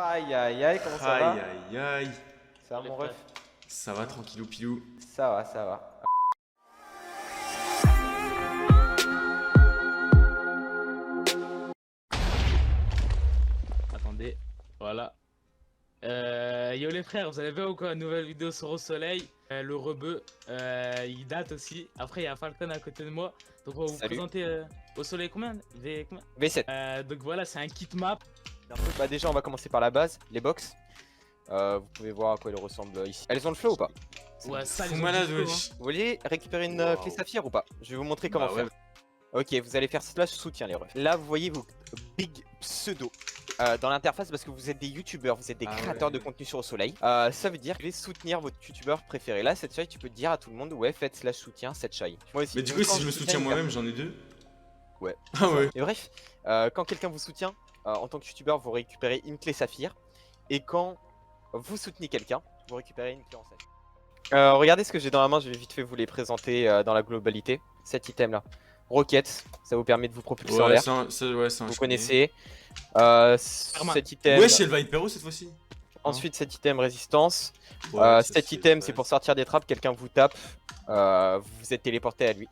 Aïe aïe aïe, comment ça va? Aïe aïe aïe. Ça va mon ref? Ça va tranquillou pilou. Ça va, ça va. Attendez, voilà. Yo les frères, vous avez vu ou quoi? Nouvelle vidéo sur Au Soleil. Le rebeu, il date aussi. Après, il y a Falcon à côté de moi. Donc, on va vous Salut. présenter Au Soleil combien? Combien V7. Donc voilà, c'est un kit map. Bah déjà on va commencer par la base, les box. Vous pouvez voir à quoi elles ressemblent ici. Elles ont le flow ou pas? Ouais, ça, Fou ils ont malade, du flow, wesh. Vous voulez récupérer une Wow. clé saphir ou pas? Je vais vous montrer comment Bah faire. ouais. Ok, vous allez faire slash soutien les refs. Là vous voyez vos big pseudo dans l'interface parce que vous êtes des youtubeurs, vous êtes des Ah créateurs ouais. de contenu sur Au Soleil. Ça veut dire que vous allez soutenir votre youtubeur préféré. Là cette chai tu peux dire à tout le monde ouais faites slash soutien cette chai. Moi aussi. Mais du Donc, coup, quand si je me soutiens une moi-même, j'en ai deux. Ouais. Ah ouais. Et bref, quand quelqu'un vous soutient en tant que youtubeur, vous récupérez une clé saphir. Et quand vous soutenez quelqu'un, vous récupérez une clé en saphir. Regardez ce que j'ai dans la main, je vais vite fait vous les présenter dans la globalité. Cet item là, roquette, ça vous permet de vous propulser en Ouais, l'air. ça, ouais, ça, Vous je connais. connaissez. Cet item. Wesh, elle va hyper haut cette fois-ci. Ensuite, cet item résistance. Ouais, ça, Cet c'est item, vrai. c'est pour sortir des trappes. Quelqu'un vous tape, vous êtes téléporté à lui.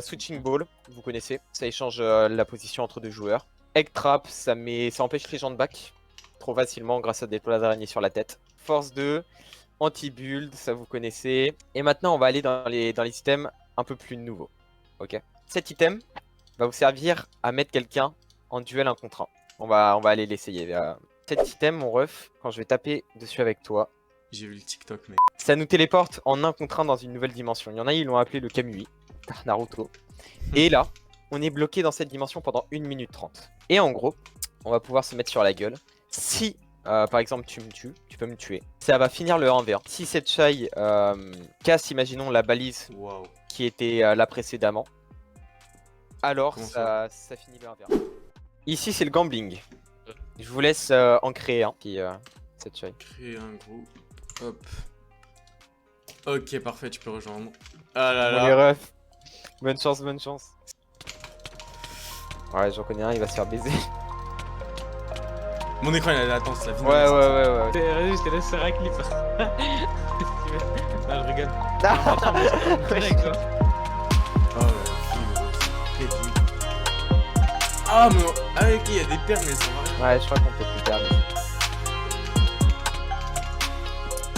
Switching ball, vous connaissez. Ça échange la position entre deux joueurs. Egg trap, ça empêche les gens de back trop facilement grâce à des toiles d'araignée sur la tête. Force 2, anti-build, ça vous connaissez. Et maintenant, on va aller dans les items un peu plus nouveaux. Ok. Cet item va vous servir à mettre quelqu'un en duel 1 contre 1. On va aller l'essayer. Cet item, mon ref, quand je vais taper dessus avec toi, J'ai vu le TikTok, mec. ça nous téléporte en 1 contre 1 dans une nouvelle dimension. Il y en a, ils l'ont appelé le Kamui, Naruto. Et là, on est bloqué dans cette dimension pendant 1 minute 30. Et en gros, on va pouvoir se mettre sur la gueule. Si, par exemple, tu me tues, tu peux me tuer. Ça va finir le 1v1. Si cette chai casse, imaginons, la balise Waouh. qui était là précédemment, alors Comment ça finit le 1v1. Ici, c'est le gambling. Je vous laisse en créer un, puis cette chai. Créer un groupe. Hop. Ok, parfait, tu peux rejoindre. Ah là Bon, les là. refs, bonne chance, bonne chance. Ouais, j'en connais un, il va se faire baiser. Mon écran, il a la latence, la vie. Ouais. Vas-y, je te laisse faire un clip. Non, je rigole. Direct, hein. Oh ouais, crédit. Ah, mais. Ah, ok, il y a des perles, mais elles sont vraies. Ouais, je crois qu'on peut plus perdre.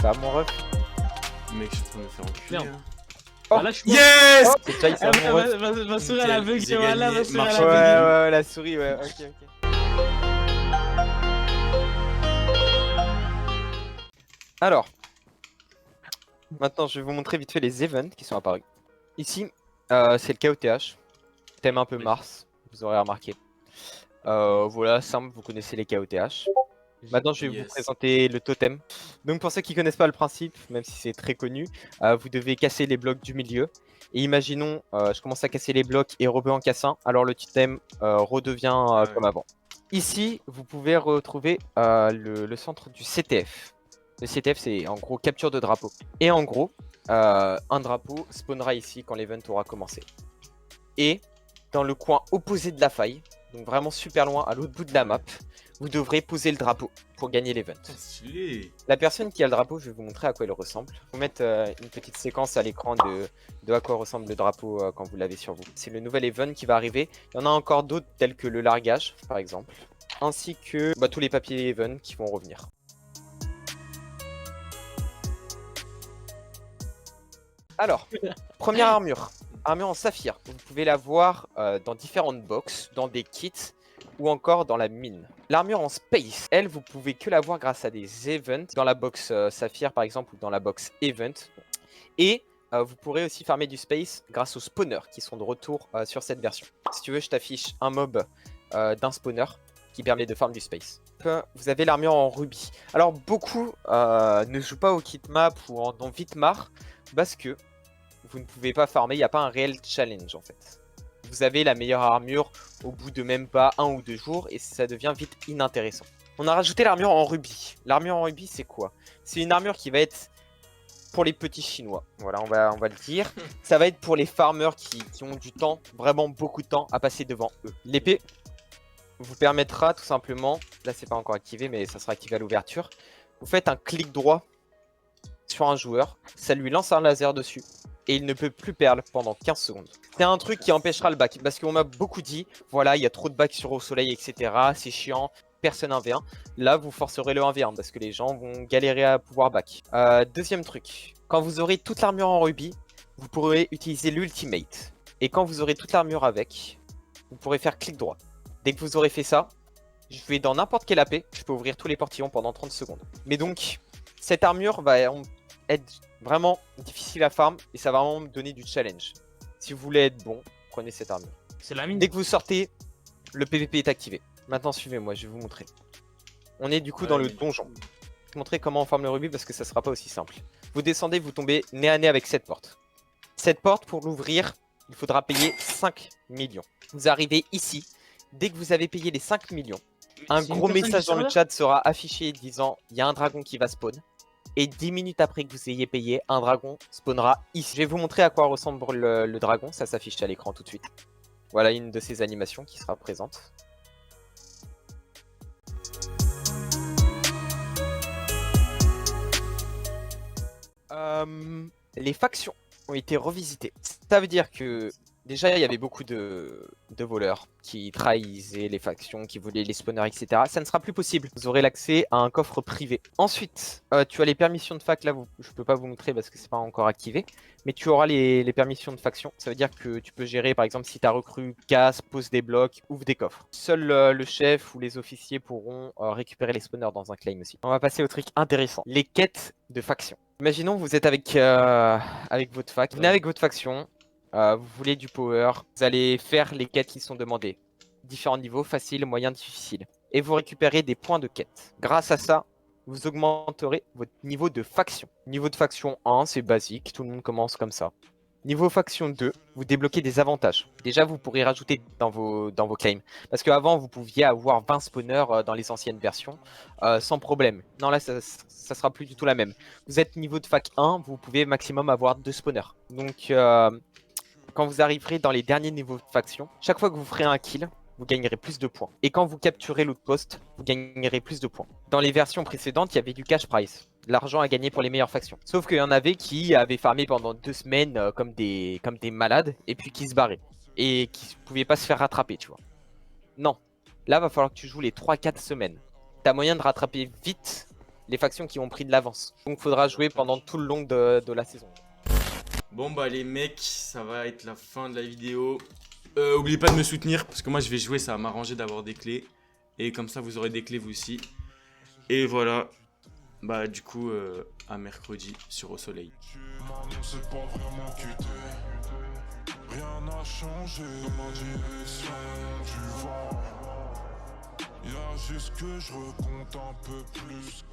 Ça va, mon ref? Mec, je suis en train de me faire enculer. Merde. Hein. Oh. Voilà, je suis mort. Yes! C'est chai, c'est mon ref. Ma souris elle a Nickel, bug, j'ai voilà, gagné, ma souris elle marche. a bug. Ouais, la souris, ouais, ok. Alors, maintenant je vais vous montrer vite fait les events qui sont apparus. Ici, c'est le KOTH, thème un peu Oui. Mars, vous aurez remarqué. Voilà, simple, vous connaissez les KOTH. Maintenant, je vais vous Yes. présenter le totem. Donc, pour ceux qui connaissent pas le principe, même si c'est très connu, vous devez casser les blocs du milieu. Et imaginons, je commence à casser les blocs et Rebeu en casse un, alors le totem redevient Ouais. comme avant. Ici, vous pouvez retrouver le centre du CTF. Le CTF, c'est en gros capture de drapeau. Et en gros, un drapeau spawnera ici quand l'event aura commencé. Et dans le coin opposé de la faille, donc vraiment super loin à l'autre bout de la map, vous devrez poser le drapeau pour gagner l'event. Oh, stylé. La personne qui a le drapeau, je vais vous montrer à quoi il ressemble. Je vais vous mettre une petite séquence à l'écran de à quoi ressemble le drapeau quand vous l'avez sur vous. C'est le nouvel event qui va arriver. Il y en a encore d'autres tels que le largage, par exemple. Ainsi que tous les papiers event qui vont revenir. Alors, première armure. Armure en saphir. Vous pouvez la voir dans différentes box, dans des kits ou encore dans la mine. L'armure en space, elle, vous pouvez que la voir grâce à des events, dans la box saphir par exemple ou dans la box event. Et vous pourrez aussi farmer du space grâce aux spawners qui sont de retour sur cette version. Si tu veux, je t'affiche un mob d'un spawner qui permet de farm du space. Vous avez l'armure en rubis. Alors beaucoup ne jouent pas au kit map ou en ont vite marre parce que vous ne pouvez pas farmer, il n'y a pas un réel challenge en fait. Vous avez la meilleure armure au bout de même pas 1 ou 2 jours et ça devient vite inintéressant. On a rajouté l'armure en rubis. L'armure en rubis, c'est quoi? C'est une armure qui va être pour les petits chinois. Voilà, on va le dire. Ça va être pour les farmers qui ont du temps, vraiment beaucoup de temps à passer devant eux. L'épée, vous permettra tout simplement, là c'est pas encore activé mais ça sera activé à l'ouverture, vous faites un clic droit sur un joueur, ça lui lance un laser dessus et il ne peut plus perdre pendant 15 secondes. C'est un truc qui empêchera le back parce qu'on m'a beaucoup dit, voilà il y a trop de back sur au soleil etc, c'est chiant, personne 1v1. Là vous forcerez le 1v1 parce que les gens vont galérer à pouvoir back. Deuxième truc, quand vous aurez toute l'armure en rubis, vous pourrez utiliser l'ultimate. Et quand vous aurez toute l'armure avec, vous pourrez faire clic droit. Dès que vous aurez fait ça, je vais dans n'importe quel AP, je peux ouvrir tous les portillons pendant 30 secondes. Mais donc, cette armure va être vraiment difficile à farm et ça va vraiment me donner du challenge. Si vous voulez être bon, prenez cette armure. C'est la mine. Dès que vous sortez, le PVP est activé. Maintenant, suivez-moi, je vais vous montrer. On est du coup dans le donjon. Je vais vous montrer comment on farm le rubis parce que ça sera pas aussi simple. Vous descendez, vous tombez nez à nez avec cette porte. Cette porte, pour l'ouvrir, il faudra payer 5 millions. Vous arrivez ici. Dès que vous avez payé les 5 millions, un gros message dans le chat sera affiché disant il y a un dragon qui va spawn. Et 10 minutes après que vous ayez payé, un dragon spawnera ici. Je vais vous montrer à quoi ressemble le dragon. Ça s'affiche à l'écran tout de suite. Voilà une de ces animations qui sera présente. Les factions ont été revisitées. Ça veut dire que déjà il y avait beaucoup de voleurs qui trahissaient les factions, qui voulaient les spawners, etc. Ça ne sera plus possible. Vous aurez l'accès à un coffre privé. Ensuite, tu as les permissions de fac. Là, je peux pas vous montrer parce que c'est pas encore activé. Mais tu auras les permissions de faction. Ça veut dire que tu peux gérer, par exemple, si ta recrue casse, pose des blocs, ouvre des coffres. Seul le chef ou les officiers pourront récupérer les spawners dans un claim aussi. On va passer au truc intéressant. Les quêtes de faction. Imaginons vous êtes avec votre fac. Vous venez avec votre faction. Vous voulez du power, vous allez faire les quêtes qui sont demandées. Différents niveaux, facile, moyen, difficile. Et vous récupérez des points de quête. Grâce à ça, vous augmenterez votre niveau de faction. Niveau de faction 1, c'est basique, tout le monde commence comme ça. Niveau faction 2, vous débloquez des avantages. Déjà, vous pourrez rajouter dans vos claims. Parce qu'avant, vous pouviez avoir 20 spawners dans les anciennes versions, sans problème. Non, là, ça sera plus du tout la même. Vous êtes niveau de fac 1, vous pouvez maximum avoir 2 spawners. Donc, quand vous arriverez dans les derniers niveaux de faction, chaque fois que vous ferez un kill, vous gagnerez plus de points. Et quand vous capturez l'outpost, vous gagnerez plus de points. Dans les versions précédentes, il y avait du cash prize. L'argent à gagner pour les meilleures factions. Sauf qu'il y en avait qui avaient farmé pendant 2 semaines comme des malades, et puis qui se barraient. Et qui ne pouvaient pas se faire rattraper, tu vois. Non. Là, va falloir que tu joues les 3-4 semaines. T'as moyen de rattraper vite les factions qui ont pris de l'avance. Donc, il faudra jouer pendant tout le long de la saison. Bon bah les mecs, ça va être la fin de la vidéo. Oubliez pas de me soutenir parce que moi je vais jouer, ça va m'arranger d'avoir des clés. Et comme ça vous aurez des clés vous aussi. Et voilà. Bah du coup à mercredi sur Au Soleil. Rien n'a changé dans ma direction, tu vois. Y'a juste que je recompte un peu plus.